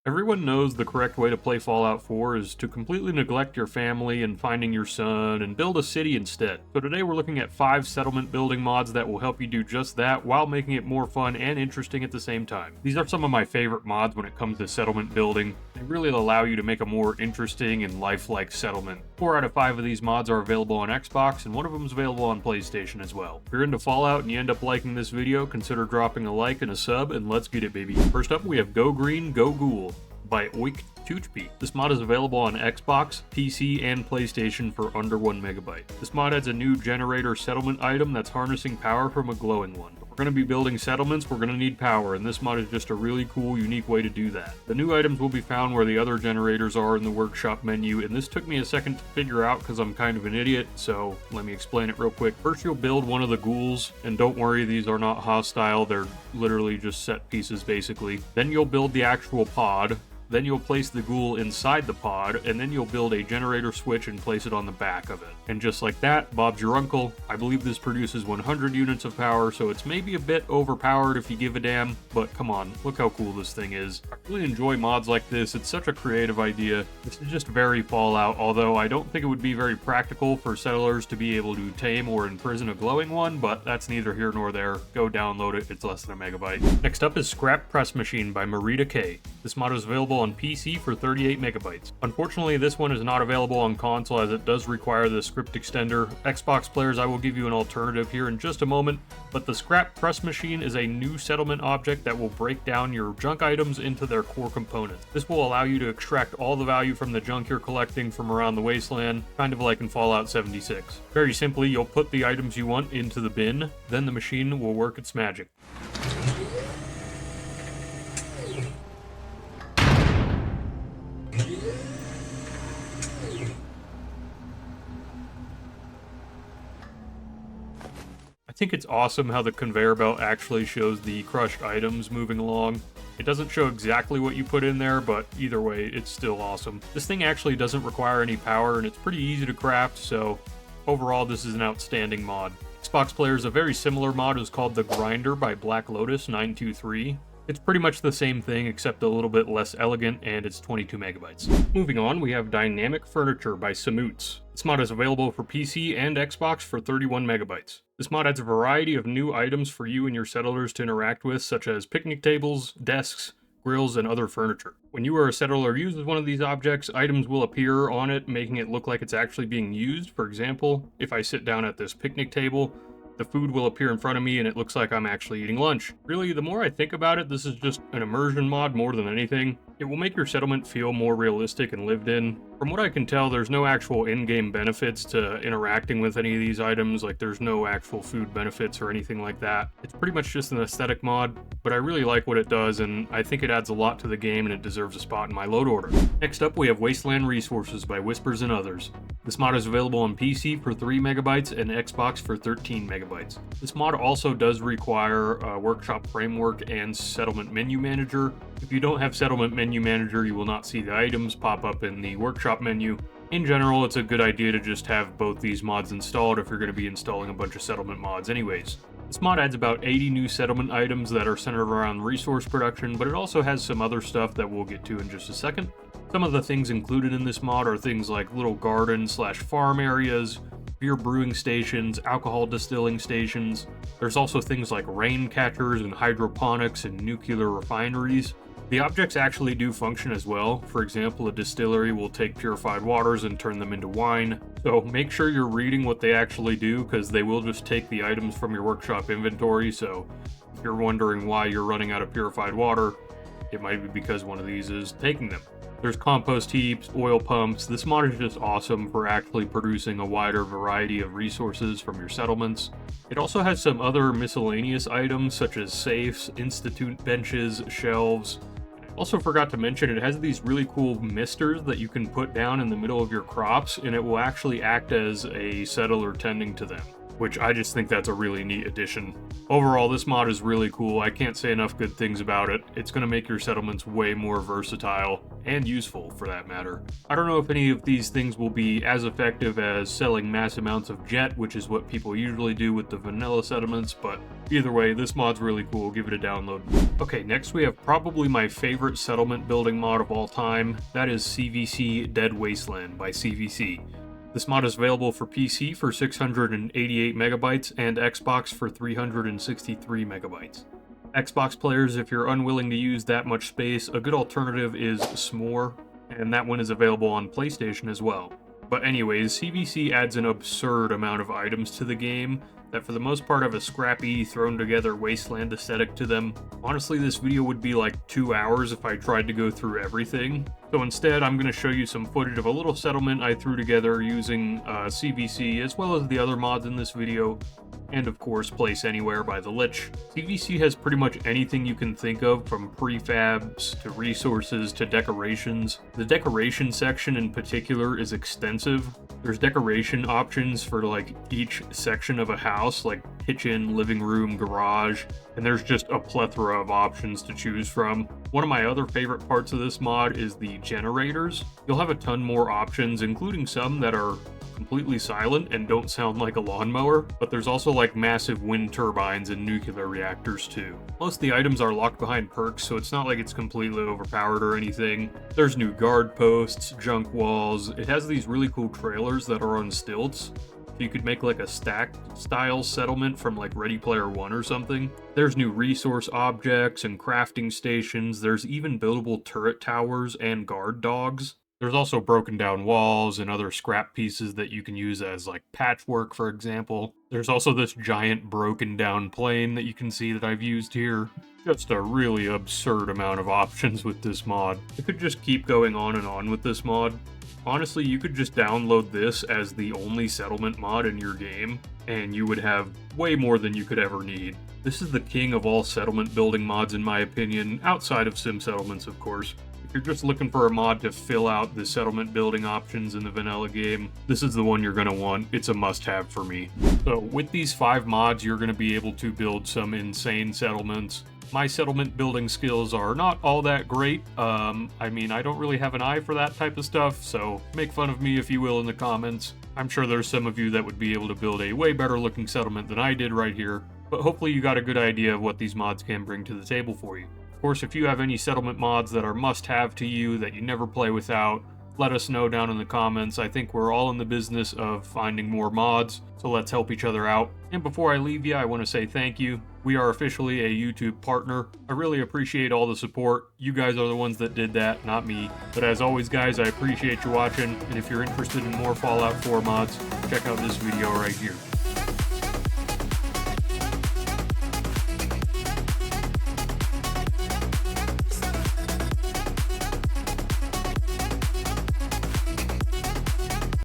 Everyone knows the correct way to play Fallout 4 is to completely neglect your family and finding your son and build a city instead. So today we're looking at 5 settlement building mods that will help you do just that while making it more fun and interesting at the same time. These are some of my favorite mods when it comes to settlement building. They really allow you to make a more interesting and lifelike settlement. 4 out of 5 of these mods are available on Xbox and one of them is available on PlayStation as well. If you're into Fallout and you end up liking this video, consider dropping a like and a sub and let's get it, baby. First up we have Green Go Ghoul by Oik Tuchpi. This mod is available on Xbox, PC, and PlayStation for under 1 megabyte. This mod adds a new generator settlement item that's harnessing power from a glowing one. If we're going to be building settlements, we're going to need power, and this mod is just a really cool, unique way to do that. The new items will be found where the other generators are in the workshop menu, and this took me a second to figure out because I'm kind of an idiot, so let me explain it real quick. First, you'll build one of the ghouls, and don't worry, these are not hostile, they're literally just set pieces basically. Then you'll build the actual pod. Then you'll place the ghoul inside the pod, and then you'll build a generator switch and place it on the back of it. And just like that, Bob's your uncle. I believe this produces 100 units of power, so it's maybe a bit overpowered if you give a damn, but come on, look how cool this thing is. I really enjoy mods like this, it's such a creative idea. This is just very Fallout, although I don't think it would be very practical for settlers to be able to tame or imprison a glowing one, but that's neither here nor there. Go download it, it's less than a megabyte. Next up is Scrap Press Machine by Marita K. This mod is available on PC for 38 megabytes. Unfortunately, this one is not available on console as it does require the script extender. Xbox players, I will give you an alternative here in just a moment, but the Scrap Press Machine is a new settlement object that will break down your junk items into their core components. This will allow you to extract all the value from the junk you're collecting from around the wasteland, kind of like in Fallout 76. Very simply, you'll put the items you want into the bin, then the machine will work its magic. I think it's awesome how the conveyor belt actually shows the crushed items moving along. It doesn't show exactly what you put in there, but either way, it's still awesome. This thing actually doesn't require any power, and it's pretty easy to craft, so overall, this is an outstanding mod. Xbox players, a very similar mod is called the Grinder by Black Lotus 923. It's pretty much the same thing, except a little bit less elegant, and it's 22 megabytes. Moving on, we have Dynamic Furniture by Samoots. This mod is available for PC and Xbox for 31 megabytes. This mod adds a variety of new items for you and your settlers to interact with, such as picnic tables, desks, grills, and other furniture. When you or a settler uses one of these objects, items will appear on it, making it look like it's actually being used. For example, if I sit down at this picnic table, the food will appear in front of me and it looks like I'm actually eating lunch. Really, the more I think about it, this is just an immersion mod more than anything. It will make your settlement feel more realistic and lived in. From what I can tell, there's no actual in-game benefits to interacting with any of these items, like there's no actual food benefits or anything like that. It's pretty much just an aesthetic mod, but I really like what it does and I think it adds a lot to the game and it deserves a spot in my load order. Next up, we have Wasteland Resources by Whispers and Others. This mod is available on PC for 3 megabytes and Xbox for 13 megabytes. This mod also does require a workshop framework and settlement menu manager. If you don't have settlement menu manager, you will not see the items pop up in the workshop menu. In general, it's a good idea to just have both these mods installed if you're going to be installing a bunch of settlement mods anyways. This mod adds about 80 new settlement items that are centered around resource production, but it also has some other stuff that we'll get to in just a second. Some of the things included in this mod are things like little garden/farm areas, beer brewing stations, alcohol distilling stations. There's also things like rain catchers and hydroponics and nuclear refineries. The objects actually do function as well. For example, a distillery will take purified waters and turn them into wine. So make sure you're reading what they actually do, because they will just take the items from your workshop inventory. So if you're wondering why you're running out of purified water, it might be because one of these is taking them. There's compost heaps, oil pumps. This mod is just awesome for actually producing a wider variety of resources from your settlements. It also has some other miscellaneous items such as safes, institute benches, shelves. Also forgot to mention, it has these really cool misters that you can put down in the middle of your crops, and it will actually act as a settler tending to them. which I just think that's a really neat addition. Overall, this mod is really cool. I can't say enough good things about it. It's going to make your settlements way more versatile and useful for that matter. I don't know if any of these things will be as effective as selling mass amounts of jet, which is what people usually do with the vanilla settlements, but either way, this mod's really cool. Give it a download. Okay, next we have probably my favorite settlement building mod of all time. That is CVC Dead Wasteland by CVC. This mod is available for PC for 688 megabytes and Xbox for 363 megabytes. Xbox players, if you're unwilling to use that much space, a good alternative is S'more, and that one is available on PlayStation as well. But anyways, CVC adds an absurd amount of items to the game that for the most part have a scrappy, thrown together wasteland aesthetic to them. Honestly, this video would be like 2 hours if I tried to go through everything. So instead, I'm going to show you some footage of a little settlement I threw together using CVC, as well as the other mods in this video, and of course Place Anywhere by the Lich. CVC has pretty much anything you can think of, from prefabs to resources to decorations. The decoration section in particular is extensive. There's decoration options for like each section of a house, like kitchen, living room, garage, and there's just a plethora of options to choose from. One of my other favorite parts of this mod is the generators. You'll have a ton more options, including some that are completely silent and don't sound like a lawnmower, but there's also like massive wind turbines and nuclear reactors too. Most of the items are locked behind perks, so it's not like it's completely overpowered or anything. There's new guard posts, junk walls. It has these really cool trailers that are on stilts. You could make like a stack style settlement from like Ready Player One or something. There's new resource objects and crafting stations. There's even buildable turret towers and guard dogs. There's also broken down walls and other scrap pieces that you can use as like patchwork, for example. There's also this giant broken down plane that you can see that I've used here. Just a really absurd amount of options with this mod. I could just keep going on and on with this mod. Honestly, you could just download this as the only settlement mod in your game, and you would have way more than you could ever need. This is the king of all settlement building mods in my opinion, outside of sim settlements of course. If you're just looking for a mod to fill out the settlement building options in the vanilla game, this is the one you're going to want. It's a must-have for me. So with these 5 mods, you're going to be able to build some insane settlements. My settlement building skills are not all that great. I mean, I don't really have an eye for that type of stuff, so make fun of me if you will in the comments. I'm sure there's some of you that would be able to build a way better looking settlement than I did right here, but hopefully you got a good idea of what these mods can bring to the table for you. Of course, if you have any settlement mods that are must-have to you that you never play without, let us know down in the comments. I think we're all in the business of finding more mods, so let's help each other out. And before I leave you, I want to say thank you. We are officially a YouTube partner. I really appreciate all the support. You guys are the ones that did that, not me. But as always, guys, I appreciate you watching, and if you're interested in more Fallout 4 mods, check out this video right here.